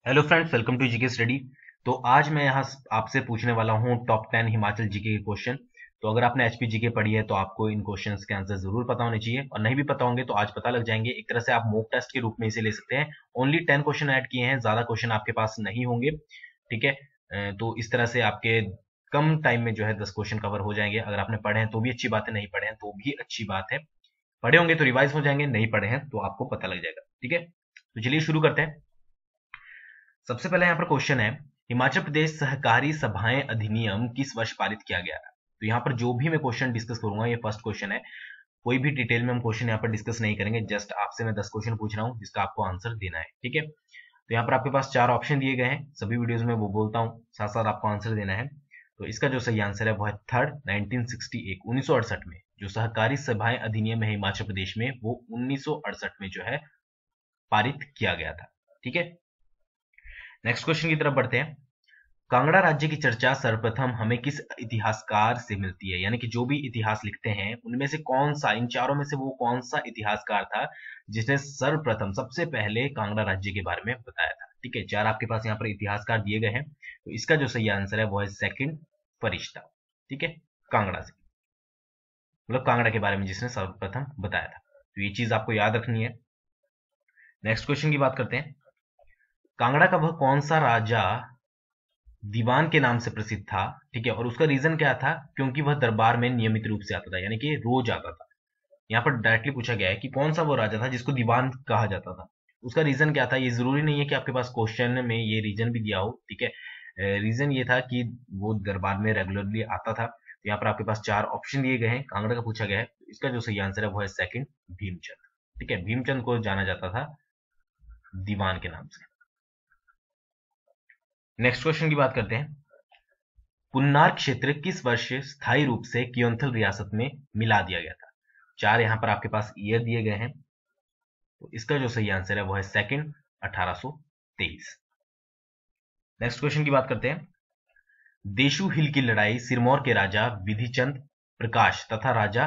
Hello friends, welcome to GK study. तो आज मैं यहाँ आपसे पूछने वाला हूँ टॉप 10 हिमाचल जीके के क्वेश्चन। तो अगर आपने एचपी जीके पढ़ी है तो आपको इन क्वेश्चंस के आंसर जरूर पता होने चाहिए, और नहीं भी पता होंगे तो आज पता लग जाएंगे। एक तरह से आप मॉक टेस्ट के रूप में इसे ले सकते हैं। ओनली 10 क्वेश्चन ऐड किए हैं, ज्यादा क्वेश्चन आपके पास नहीं होंगे। ठीक है। तो इस तरह से आपके कम टाइम में जो है 10 क्वेश्चन कवर हो जाएंगे। अगर आपने पढ़े हैं तो भी अच्छी बात है, नहीं पढ़े हैं तो भी अच्छी बात है। पढ़े होंगे तो रिवाइज हो जाएंगे, नहीं पढ़े हैं तो आपको पता लग जाएगा। ठीक है, तो चलिए शुरू करते हैं। सबसे पहले यहाँ पर क्वेश्चन है, हिमाचल प्रदेश सहकारी सभाएं अधिनियम किस वर्ष पारित किया गया था। तो यहाँ पर जो भी मैं क्वेश्चन डिस्कस करूंगा, ये फर्स्ट क्वेश्चन है। कोई भी डिटेल में हम क्वेश्चन यहाँ पर डिस्कस नहीं करेंगे, जस्ट आपसे मैं 10 क्वेश्चन पूछ रहा हूँ जिसका आपको आंसर देना है। ठीक है, तो यहाँ पर आपके पास 4 ऑप्शन दिए गए हैं, सभी वीडियोज में वो बोलता हूँ, साथ साथ आपको आंसर देना है। तो इसका जो सही आंसर है वो है थर्ड, 1968, 1968 में जो सहकारी सभाएं अधिनियम है हिमाचल प्रदेश में, वो 1968 में जो है पारित किया गया था। ठीक है, नेक्स्ट क्वेश्चन की तरफ बढ़ते हैं। कांगड़ा राज्य की चर्चा सर्वप्रथम हमें किस इतिहासकार से मिलती है, यानी कि जो भी इतिहास लिखते हैं उनमें से कौन सा, इन चारों में से वो कौन सा इतिहासकार था जिसने सर्वप्रथम सबसे पहले कांगड़ा राज्य के बारे में बताया था। ठीक है, 4 आपके पास यहाँ पर इतिहासकार दिए गए हैं। तो इसका जो सही आंसर है वो है सेकंड, फरिश्ता। ठीक है, कांगड़ा से, मतलब कांगड़ा के बारे में जिसने सर्वप्रथम बताया था। तो ये चीज आपको याद रखनी है। नेक्स्ट क्वेश्चन की बात करते हैं। कांगड़ा का वह कौन सा राजा दीवान के नाम से प्रसिद्ध था। ठीक है, और उसका रीजन क्या था, क्योंकि वह दरबार में नियमित रूप से आता था, यानी कि रोज आता था। यहाँ पर डायरेक्टली पूछा गया है कि कौन सा वो राजा था जिसको दीवान कहा जाता था। उसका रीजन क्या था, ये जरूरी नहीं है कि आपके पास क्वेश्चन में ये रीजन भी दिया हो। ठीक है, रीजन ये था कि वो दरबार में रेगुलरली आता था। तो यहाँ पर आपके पास 4 ऑप्शन दिए गए हैं, कांगड़ा का पूछा गया है। तो इसका जो सही आंसर है वो है सेकंड, भीमचंद। ठीक है, भीमचंद को जाना जाता था दीवान के नाम से। नेक्स्ट क्वेश्चन की बात करते हैं। पुन्नार क्षेत्र किस वर्ष स्थायी रूप से कियोंथल रियासत में मिला दिया गया था। 4 यहां पर आपके पास ईयर दिए गए हैं। तो इसका जो सही आंसर है वो है सेकंड, 1823। नेक्स्ट क्वेश्चन की बात करते हैं। देशू हिल की लड़ाई सिरमौर के राजा विधिचंद प्रकाश तथा राजा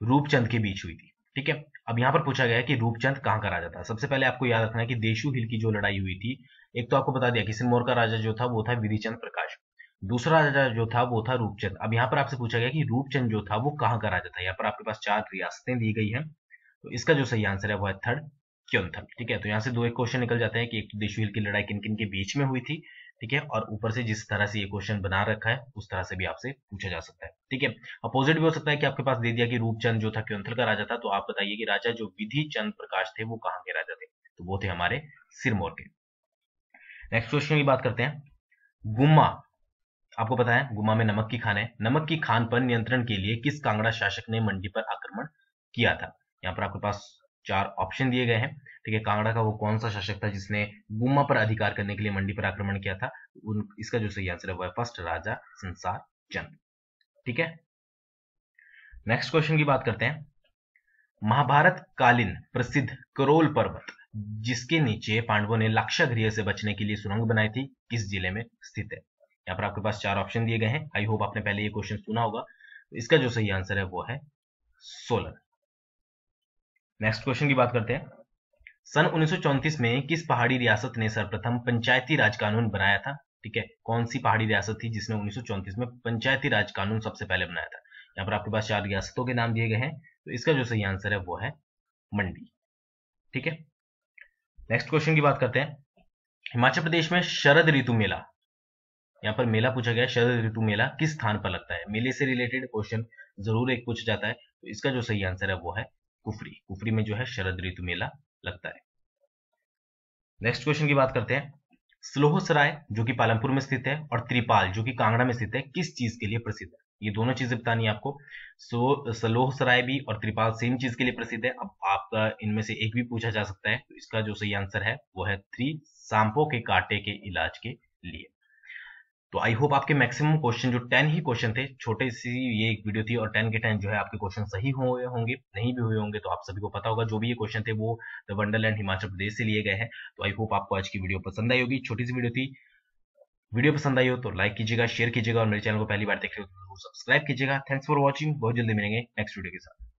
रूपचंद के बीच हुई थी। ठीक है, अब यहां पर पूछा गया है कि रूपचंद कहां का राजा था। सबसे पहले आपको याद रखना है कि देशू हिल की जो लड़ाई हुई थी, एक तो आपको बता दिया कि सिरमौर का राजा जो था वो था विधिचंद प्रकाश, दूसरा राजा जो था वो था रूपचंद। अब यहाँ पर आपसे पूछा गया कि रूपचंद जो था वो कहाँ का राजा था। यहाँ पर आपके पास 4 रियासतें दी गई हैं। तो इसका जो सही आंसर है वो है थर्ड, क्योंथल। ठीक है, तो यहाँ से 2 एक क्वेश्चन निकल जाते हैं कि एक तो देशू हिल की लड़ाई किन किन के बीच में हुई थी। ठीक है, और ऊपर से जिस तरह से ये क्वेश्चन बना रखा है उस तरह से भी आपसे पूछा जा सकता है। ठीक है, अपोजिट भी हो सकता है कि आपके पास दे दिया कि रूपचंद जो था क्योंथल का राजा था, तो आप बताइए कि राजा जो विधि चंद प्रकाश थे वो कहाँ के राजा थे। तो वो थे हमारे सिरमौर के। नेक्स्ट क्वेश्चन की बात करते हैं। गुम्मा, आपको पता है गुम्मा में नमक की खान है। नमक की खान पर नियंत्रण के लिए किस कांगड़ा शासक ने मंडी पर आक्रमण किया था। यहाँ पर आपके पास 4 ऑप्शन दिए गए हैं। ठीक है, कांगड़ा का वो कौन सा शासक था जिसने गुम्मा पर अधिकार करने के लिए मंडी पर आक्रमण किया था। इसका जो सही आंसर है वो है फर्स्ट, राजा संसार चंद। ठीक है, नेक्स्ट क्वेश्चन की बात करते हैं। महाभारत कालीन प्रसिद्ध करोल पर्वत जिसके नीचे पांडवों ने लाक्षागृह से बचने के लिए सुरंग बनाई थी, किस जिले में स्थित है। यहाँ पर आपके पास 4 ऑप्शन दिए गए हैं। आई होप आपने पहले ये क्वेश्चन सुना होगा। तो इसका जो सही आंसर है वो है सोलन। नेक्स्ट क्वेश्चन की बात करते हैं। सन 1934 में किस पहाड़ी रियासत ने सर्वप्रथम पंचायती राज कानून बनाया था। ठीक है, कौन सी पहाड़ी रियासत थी जिसने 1934 में पंचायती राज कानून सबसे पहले बनाया था। यहाँ पर आपके पास 4 रियासतों के नाम दिए गए हैं। तो इसका जो सही आंसर है वो है मंडी। ठीक है, नेक्स्ट क्वेश्चन की बात करते हैं। हिमाचल प्रदेश में शरद ऋतु मेला, यहाँ पर मेला पूछा गया है, शरद ऋतु मेला किस स्थान पर लगता है। मेले से रिलेटेड क्वेश्चन जरूर एक पूछ जाता है। तो इसका जो सही आंसर है वो है कुफरी। कुफरी में जो है शरद ऋतु मेला लगता है। नेक्स्ट क्वेश्चन की बात करते हैं। स्लोहसराय जो कि पालमपुर में स्थित है और त्रिपाल जो कि कांगड़ा में स्थित है, किस चीज के लिए प्रसिद्ध है। ये दोनों चीजें बतानी है आपको। स्लोहसराय भी और त्रिपाल सेम चीज के लिए प्रसिद्ध है। अब आपका इनमें से एक भी पूछा जा सकता है। तो इसका जो सही आंसर है वो है 3, सांपों के कांटे के इलाज के लिए। तो आई होप आपके मैक्सिमम क्वेश्चन जो 10 ही क्वेश्चन थे, छोटे सी ये एक वीडियो थी, और 10 के 10 जो है आपके क्वेश्चन सही हुए होंगे, नहीं भी हुए होंगे तो आप सभी को पता होगा। जो भी ये क्वेश्चन थे वो द वंडरलैंड हिमाचल प्रदेश से लिए गए हैं। तो आई होप आपको आज की वीडियो पसंद आई होगी। छोटी सी वीडियो थी। वीडियो पसंद आई हो तो लाइक कीजिएगा, शेयर कीजिएगा, और मेरे चैनल को पहली बार देख रहे हो तो सब्सक्राइब कीजिएगा। Thanks for watching. बहुत जल्दी मिलेंगे नेक्स्ट वीडियो के साथ।